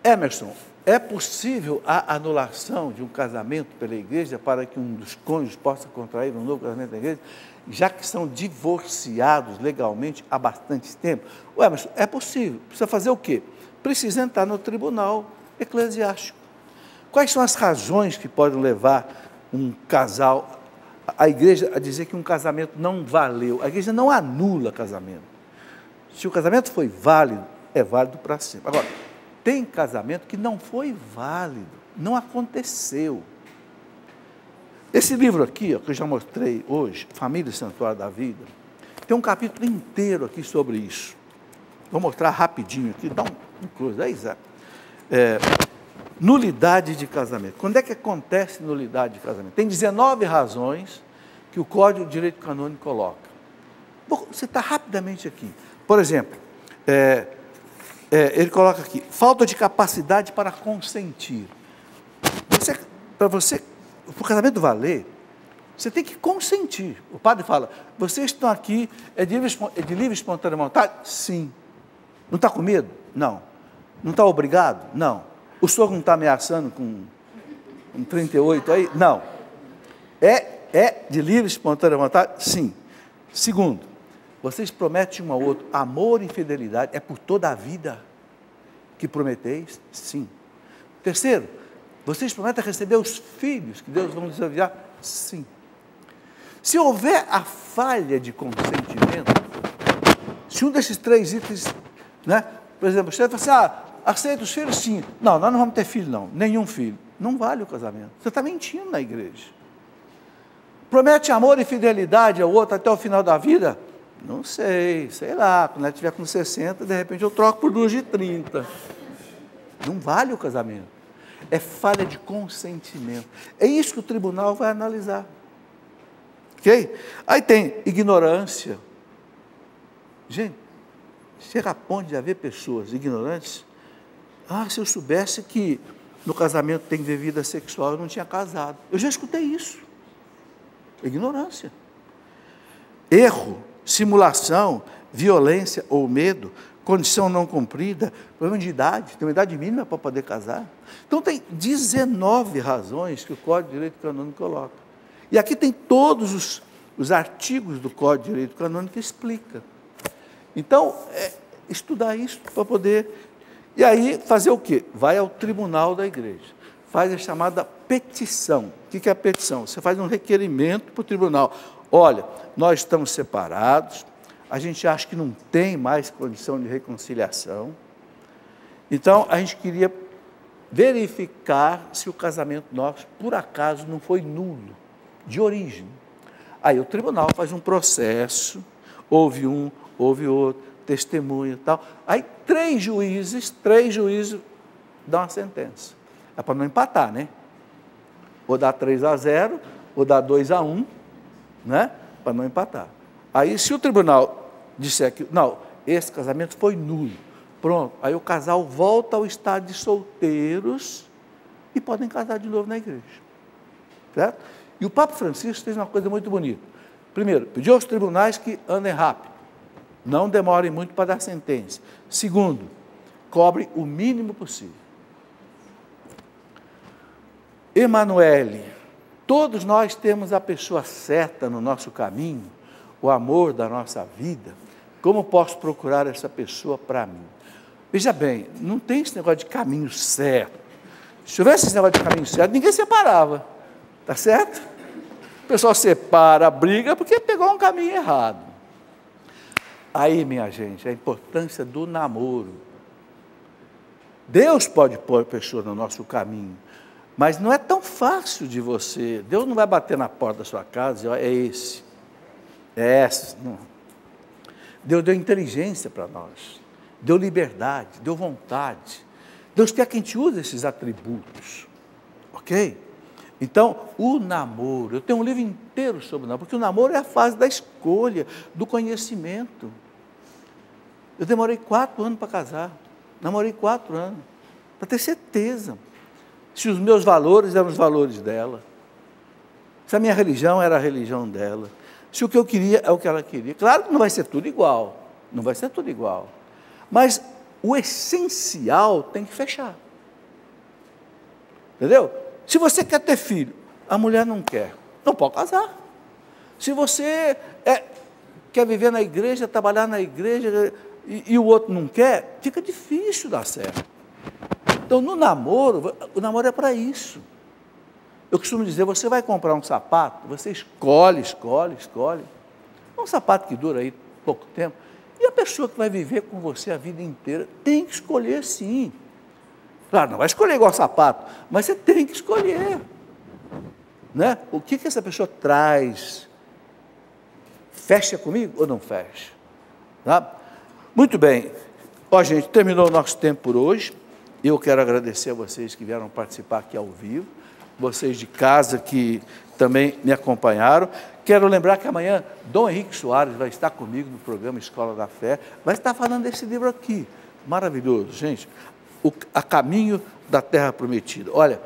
Emerson, é possível a anulação de um casamento pela igreja para que um dos cônjuges possa contrair um novo casamento na igreja, já que são divorciados legalmente há bastante tempo? Emerson, é possível. Precisa fazer o quê? Precisa entrar no tribunal eclesiástico. Quais são as razões que podem levar um casal, a igreja, a dizer que um casamento não valeu? A igreja não anula casamento. Se o casamento foi válido, é válido para sempre. Agora, tem casamento que não foi válido, não aconteceu. Esse livro aqui, ó, que eu já mostrei hoje, Família e Santuário da Vida, tem um capítulo inteiro aqui sobre isso. Vou mostrar rapidinho aqui, dá um close, é exato. Nulidade de casamento. Quando é que acontece nulidade de casamento? Tem 19 razões que o Código de Direito Canônico coloca. Vou citar rapidamente aqui. Por exemplo, ele coloca aqui, falta de capacidade para consentir. Para o casamento valer, você tem que consentir. O padre fala, vocês estão aqui, é de livre e espontânea vontade? Sim. Não está com medo? Não. Não está obrigado? Não. O senhor não está ameaçando com 38 aí? Não. É de livre e espontânea vontade? Sim. Segundo, vocês prometem um ao outro amor e fidelidade, é por toda a vida que prometeis? Sim. Terceiro, vocês prometem receber os filhos que Deus vai nos enviar? Sim. Se houver a falha de consentimento, se um desses 3 itens, né, por exemplo, você fala assim, aceita os filhos? Sim. Não, nós não vamos ter filho, não, nenhum filho. Não vale o casamento. Você está mentindo na igreja. Promete amor e fidelidade ao outro até o final da vida? Não sei lá, quando ela estiver com 60, de repente eu troco por 2 de 30. Não vale o casamento. É falha de consentimento. É isso que o tribunal vai analisar. Ok? Aí tem ignorância. Gente, chega a ponto de haver pessoas ignorantes. Se eu soubesse que no casamento tem bebida sexual, eu não tinha casado. Eu já escutei isso. Ignorância. Erro, simulação, violência ou medo, condição não cumprida, problema de idade, tem uma idade mínima para poder casar. Então, tem 19 razões que o Código de Direito Canônico coloca. E aqui tem todos os artigos do Código de Direito Canônico que explica. Então, estudar isso para poder... E aí, fazer o quê? Vai ao tribunal da igreja. Faz a chamada petição. O que é a petição? Você faz um requerimento para o tribunal. Olha, nós estamos separados, a gente acha que não tem mais condição de reconciliação, então a gente queria verificar se o casamento nosso, por acaso, não foi nulo, de origem. Aí o tribunal faz um processo, Ouve um, ouve outro, testemunha e tal. Aí três juízes dão a sentença. É para não empatar, né? Ou dá 3-0, ou dá 2-1, né? Para não empatar. Aí se o tribunal disser que, não, esse casamento foi nulo, pronto, aí o casal volta ao estado de solteiros e podem casar de novo na igreja. Certo? E o Papa Francisco fez uma coisa muito bonita. Primeiro, pediu aos tribunais que andem rápido, não demorem muito para dar sentença. Segundo, cobre o mínimo possível. Emanuele, todos nós temos a pessoa certa no nosso caminho, o amor da nossa vida. Como posso procurar essa pessoa para mim? Veja bem, não tem esse negócio de caminho certo. Se tivesse esse negócio de caminho certo, ninguém separava, tá certo? O pessoal separa, briga, porque pegou um caminho errado. Aí, minha gente, a importância do namoro. Deus pode pôr a pessoa no nosso caminho, mas não é tão fácil de você. Deus não vai bater na porta da sua casa e dizer, é esse, é essa. Não. Deus deu inteligência para nós, deu liberdade, deu vontade. Deus quer que a gente use esses atributos, ok? Então, o namoro, eu tenho um livro inteiro sobre o namoro, porque o namoro é a fase da escolha, do conhecimento. Eu demorei 4 anos para casar, namorei 4 anos, para ter certeza se os meus valores eram os valores dela, se a minha religião era a religião dela, se o que eu queria é o que ela queria. Claro que não vai ser tudo igual, não vai ser tudo igual, mas o essencial tem que fechar, entendeu? Se você quer ter filho, a mulher não quer, não pode casar. Se você quer viver na igreja, trabalhar na igreja, e o outro não quer, fica difícil dar certo. Então, no namoro, o namoro é para isso. Eu costumo dizer, você vai comprar um sapato, você escolhe. Um sapato que dura aí pouco tempo, e a pessoa que vai viver com você a vida inteira tem que escolher sim. Claro, não vai escolher igual sapato, mas você tem que escolher. Né? O que essa pessoa traz? Fecha comigo ou não fecha? Tá? Muito bem. Ó, gente, terminou o nosso tempo por hoje. Eu quero agradecer a vocês que vieram participar aqui ao vivo, vocês de casa que também me acompanharam. Quero lembrar que amanhã Dom Henrique Soares vai estar comigo no programa Escola da Fé, vai estar falando desse livro aqui. Maravilhoso, gente. A Caminho da Terra Prometida. Olha,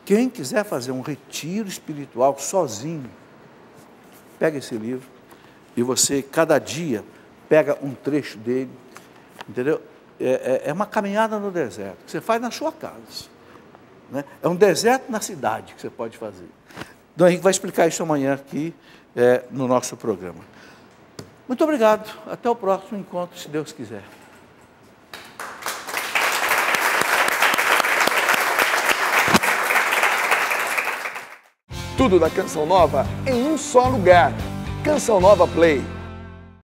quem quiser fazer um retiro espiritual sozinho, pega esse livro e você, cada dia, pega um trecho dele, entendeu? É uma caminhada no deserto, que você faz na sua casa. Né? É um deserto na cidade que você pode fazer. Dom Henrique vai explicar isso amanhã aqui no nosso programa. Muito obrigado. Até o próximo encontro, se Deus quiser.
Tudo da Canção Nova em um só lugar. Canção Nova Play.